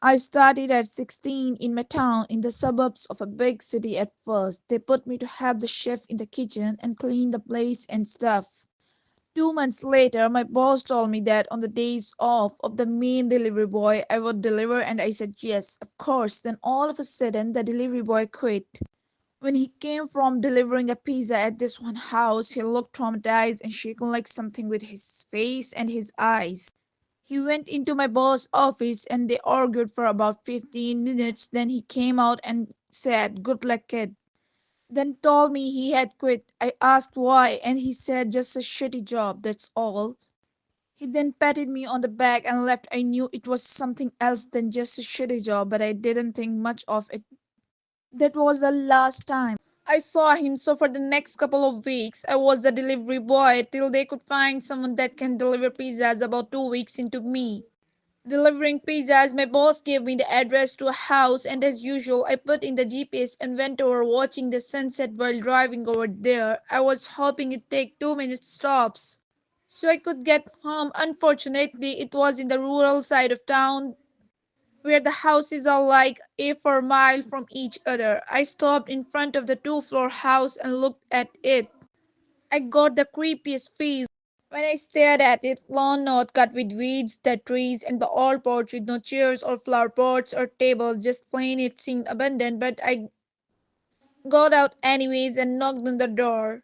I started at 16 in my town in the suburbs of a big city at first. They put me to help the chef in the kitchen and clean the place and stuff. 2 months later, my boss told me that on the days off of the main delivery boy, I would deliver, and I said yes, of course. Then all of a sudden, the delivery boy quit. When he came from delivering a pizza at this one house, he looked traumatized and shaken like something with his face and his eyes. He went into my boss' office and they argued for about 15 minutes. Then he came out and said, "Good luck, kid." Then told me he had quit. I asked why, and he said, "Just a shitty job, that's all." He then patted me on the back and left. I knew it was something else than just a shitty job, but I didn't think much of it. That was the last time I saw him, so for the next couple of weeks, I was the delivery boy till they could find someone that can deliver pizzas. About 2 weeks into me delivering pizzas, my boss gave me the address to a house, and as usual, I put in the GPS and went over watching the sunset while driving over there. I was hoping it'd take 2 minute stops so I could get home. Unfortunately, it was in the rural side of town where the houses are like a 4 mile from each other. I stopped in front of the two-floor house and looked at it. I got the creepiest feels when I stared at it. Lawn not cut with weeds, the trees, and the old porch with no chairs or flower pots or tables, just plain. It seemed abandoned, but I got out anyways and knocked on the door.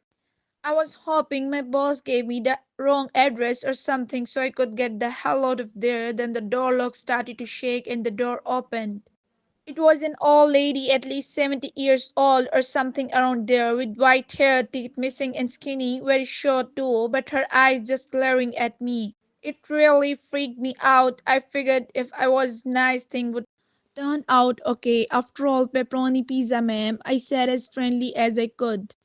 I was hoping my boss gave me the wrong address or something so I could get the hell out of there. Then the door lock started to shake and the door opened. It was an old lady, at least 70 years old or something around there, with white hair, teeth missing, and skinny, very short too, but her eyes just glaring at me. It really freaked me out. I figured if I was nice, thing would turn out okay. After all, pepperoni pizza, ma'am, I said as friendly as I could.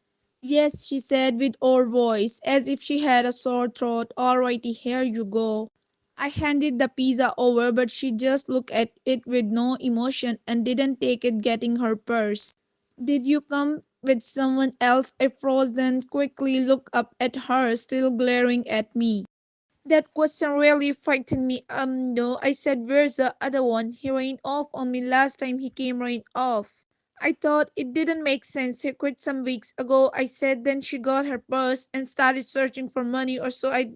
Yes, she said with old voice, as if she had a sore throat. Alrighty, here you go. I handed the pizza over, but she just looked at it with no emotion and didn't take it, getting her purse. Did you come with someone else? I froze, then quickly looked up at her, still glaring at me. That question really frightened me. No, I said, "Where's the other one? He ran off on me last time he came right off." I thought it didn't make sense. He quit some weeks ago, I said. Then she got her purse and started searching for money, or so I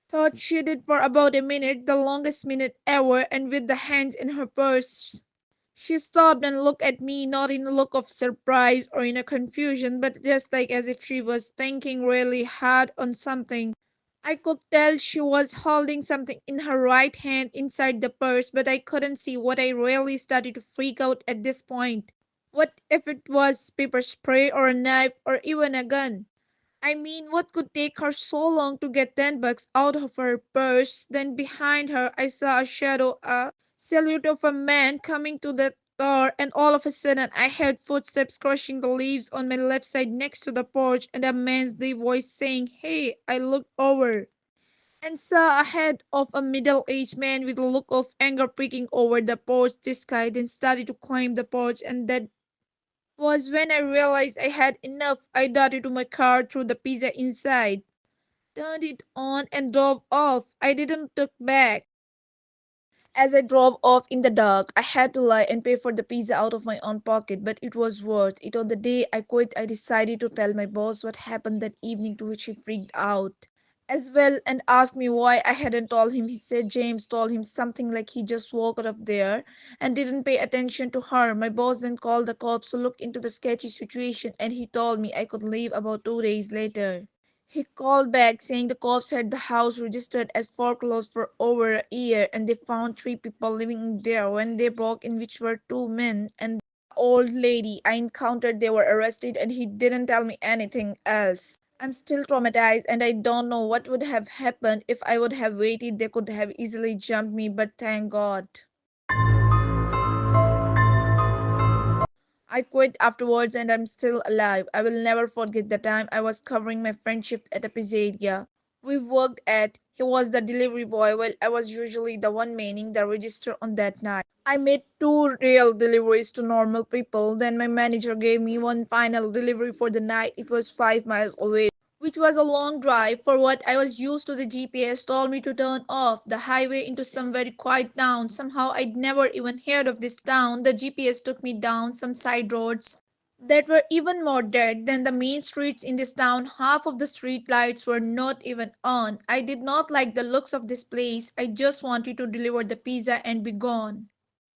thought she did for about a minute, the longest minute ever, and with the hands in her purse. She stopped and looked at me, not in a look of surprise or in a confusion, but just like as if she was thinking really hard on something. I could tell she was holding something in her right hand inside the purse, but I couldn't see what. I really started to freak out at this point. What if it was pepper spray or a knife or even a gun? I mean, what could take her so long to get $10 out of her purse? Then behind her, I saw a shadow, a silhouette of a man coming to the door, and all of a sudden, I heard footsteps crushing the leaves on my left side next to the porch, and a man's deep voice saying, "Hey." I looked over and saw a head of a middle-aged man with a look of anger peeking over the porch. This guy then started to climb the porch, and that was when I realized I had enough. I darted to my car, threw the pizza inside, turned it on, and drove off. I didn't look back. As I drove off in the dark, I had to lie and pay for the pizza out of my own pocket, but it was worth it. On the day I quit, I decided to tell my boss what happened that evening, to which he freaked out as well and asked me why I hadn't told him. He said James told him something like he just walked out of there and didn't pay attention to her. My boss then called the cops to look into the sketchy situation, and he told me I could leave about 2 days later. He called back saying the cops had the house registered as foreclosed for over a year and they found three people living there when they broke in, which were two men and the old lady I encountered. They were arrested and he didn't tell me anything else. I'm still traumatized and I don't know what would have happened if I would have waited. They could have easily jumped me, but thank God I quit afterwards and I'm still alive. I will never forget the time I was covering my friend shift at a pizzeria we worked at. He was the delivery boy while I was usually the one manning the register on that night. I made two real deliveries to normal people. Then my manager gave me one final delivery for the night. It was 5 miles away, which was a long drive for what I was used to. The GPS told me to turn off the highway into some very quiet town. Somehow I'd never even heard of this town. The GPS took me down some side roads that were even more dead than the main streets in this town. Half of the street lights were not even on. I did not like the looks of this place. I just wanted to deliver the pizza and be gone.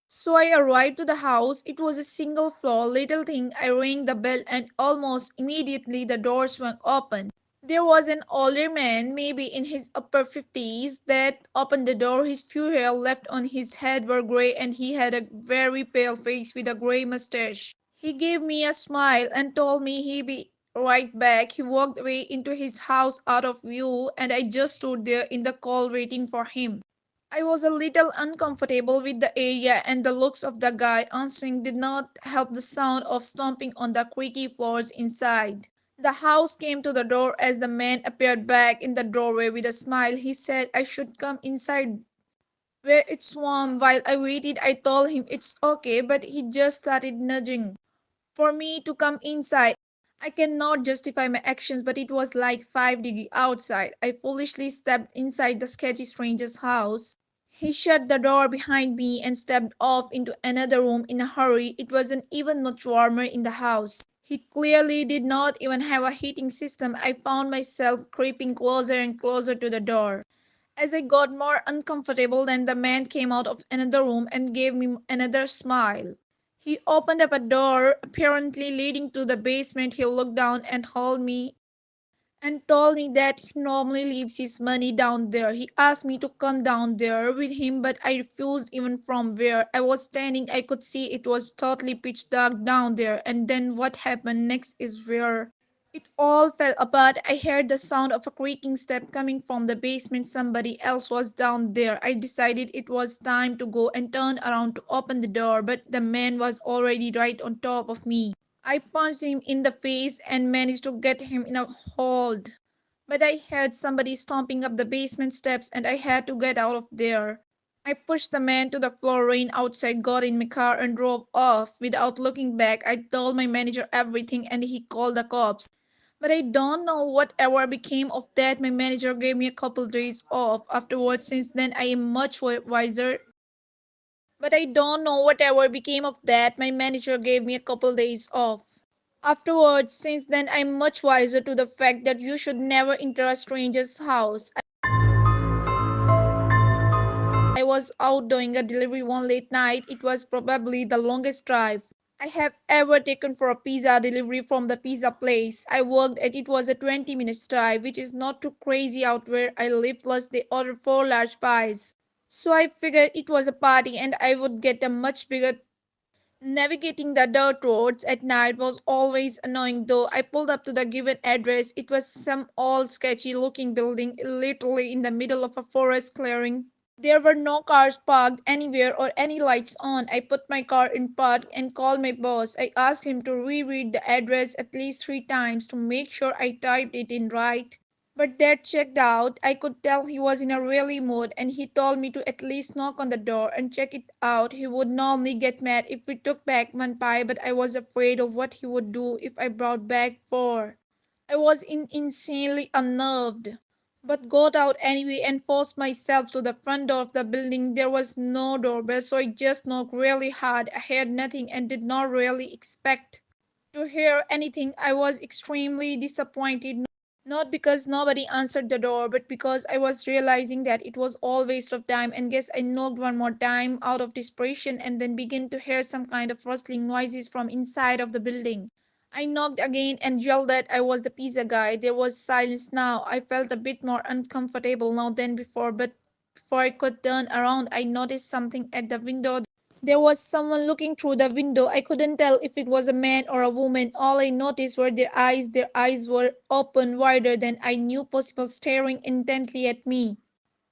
So I arrived to the house. It was a single floor little thing. I rang the bell and almost immediately the door swung open. There was an older man, maybe in his upper 50s, that opened the door. His few hair left on his head were grey and he had a very pale face with a grey mustache. He gave me a smile and told me he'd be right back. He walked away into his house out of view and I just stood there in the cold waiting for him. I was a little uncomfortable with the area and the looks of the guy answering did not help the sound of stomping on the creaky floors inside. The house came to the door as the man appeared back in the doorway with a smile. He said I should come inside where it's warm. While I waited, I told him it's okay, but he just started nudging for me to come inside. I cannot justify my actions, but it was like 5 degrees outside. I foolishly stepped inside the sketchy stranger's house. He shut the door behind me and stepped off into another room in a hurry. It wasn't even much warmer in the house. He clearly did not even have a heating system. I found myself creeping closer and closer to the door. As I got more uncomfortable, then the man came out of another room and gave me another smile. He opened up a door, apparently leading to the basement. He looked down and told me that he normally leaves his money down there. He asked me to come down there with him, but I refused. Even from where I was standing, I could see it was totally pitch dark down there. And then what happened next is where it all fell apart. I heard the sound of a creaking step coming from the basement. Somebody else was down there. I decided it was time to go and turned around to open the door, but the man was already right on top of me. I punched him in the face and managed to get him in a hold. But I heard somebody stomping up the basement steps and I had to get out of there. I pushed the man to the floor, ran outside, got in my car, and drove off. Without looking back, I told my manager everything and he called the cops. But I don't know whatever became of that. My manager gave me a couple days off afterwards. Since then, I am much wiser. But I don't know whatever became of that. My manager gave me a couple days off. Afterwards, since then, I'm much wiser to the fact that you should never enter a stranger's house. I was out doing a delivery one late night. It was probably the longest drive I have ever taken for a pizza delivery from the pizza place I worked at. It was a 20 minutes drive, which is not too crazy out where I live, plus they ordered 4 large pies. So I figured it was a party and I would get a much bigger. Navigating the dirt roads at night was always annoying though. I pulled up to the given address. It was some old sketchy looking building literally in the middle of a forest clearing. There were no cars parked anywhere or any lights on. I put my car in park and called my boss. I asked him to reread the address at least 3 times to make sure I typed it in right. But that checked out. I could tell he was in a really mood and he told me to at least knock on the door and check it out. He would normally get mad if we took back 1 pie, but I was afraid of what he would do if I brought back 4. I was insanely unnerved, but got out anyway and forced myself to the front door of the building. There was no doorbell, so I just knocked really hard. I heard nothing and did not really expect to hear anything. I was extremely disappointed, not because nobody answered the door, but because I was realizing that it was all waste of time. And guess I knocked one more time out of desperation and then began to hear some kind of rustling noises from inside of the building. I knocked again and yelled that I was the pizza guy. There was silence now. I felt a bit more uncomfortable now than before, but before I could turn around, I noticed something at the window. There was someone looking through the window. I couldn't tell if it was a man or a woman. All I noticed were their eyes. Their eyes were open wider than I knew possible, staring intently at me.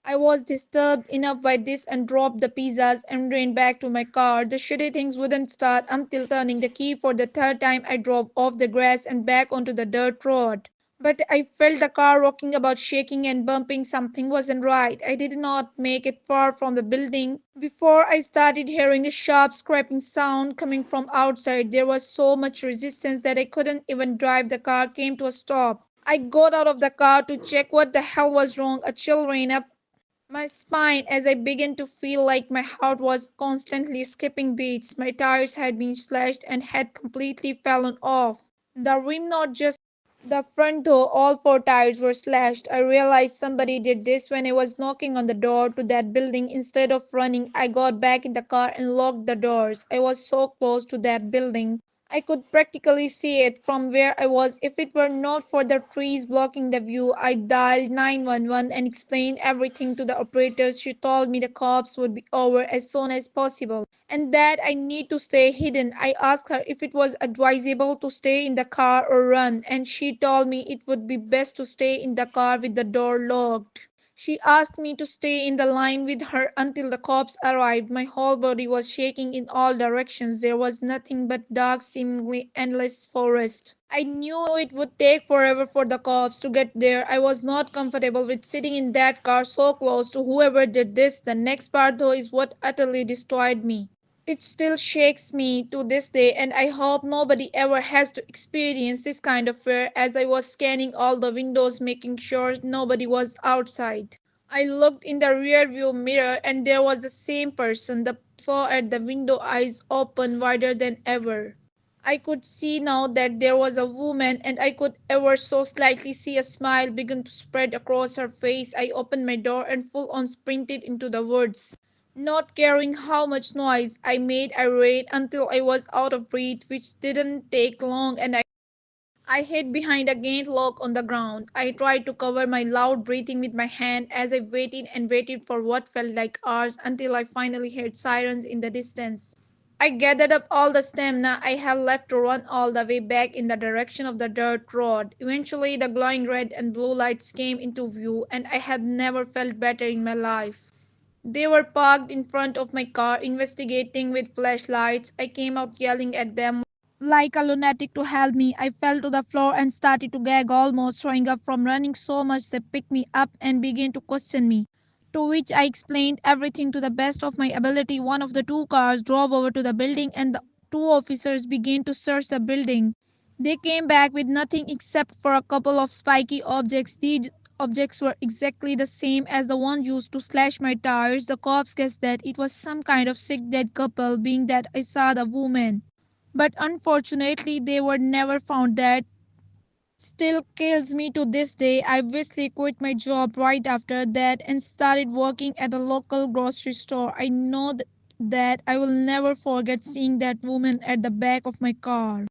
I was disturbed enough by this and dropped the pizzas and ran back to my car. The shitty things wouldn't start until turning the key for the third time. I drove off the grass and back onto the dirt road. But I felt the car rocking about, shaking and bumping. Something wasn't right. I did not make it far from the building before I started hearing a sharp scraping sound coming from outside. There was so much resistance that I couldn't even drive. The car came to a stop. I got out of the car to check what the hell was wrong. A chill ran up my spine as I began to feel like my heart was constantly skipping beats. My tires had been slashed and had completely fallen off. The rim, not just the front though, all four tires were slashed. I realized somebody did this when I was knocking on the door to that building. Instead of running, I got back in the car and locked the doors. I was so close to that building. I could practically see it from where I was. If it were not for the trees blocking the view, I dialed 911 and explained everything to the operators. She told me the cops would be over as soon as possible and that I need to stay hidden. I asked her if it was advisable to stay in the car or run, and she told me it would be best to stay in the car with the door locked. She asked me to stay in the line with her until the cops arrived. My whole body was shaking in all directions. There was nothing but dark, seemingly endless forest. I knew it would take forever for the cops to get there. I was not comfortable with sitting in that car so close to whoever did this. The next part, though, is what utterly destroyed me. It still shakes me to this day, and I hope nobody ever has to experience this kind of fear. As I was scanning all the windows, making sure nobody was outside, I looked in the rearview mirror, and there was the same person. The saw at the window, eyes open wider than ever. I could see now that there was a woman, and I could ever so slightly see a smile begin to spread across her face. I opened my door and full on sprinted into the woods. Not caring how much noise I made, I ran until I was out of breath, which didn't take long, and I hid behind a gate log on the ground. I tried to cover my loud breathing with my hand as I waited and waited for what felt like hours until I finally heard sirens in the distance. I gathered up all the stamina I had left to run all the way back in the direction of the dirt road. Eventually, the glowing red and blue lights came into view, and I had never felt better in my life. They were parked in front of my car, investigating with flashlights. I came out yelling at them like a lunatic to help me. I fell to the floor and started to gag, almost throwing up from running so much they picked me up and began to question me. To which I explained everything to the best of my ability. One of the two cars drove over to the building, and the two officers began to search the building. They came back with nothing except for a couple of spiky objects. These objects were exactly the same as the one used to slash my tires. The cops guessed that it was some kind of sick dead couple, being that I saw the woman. But unfortunately, they were never found. That still kills me to this day. I obviously quit my job right after that and started working at a local grocery store. I know that I will never forget seeing that woman at the back of my car.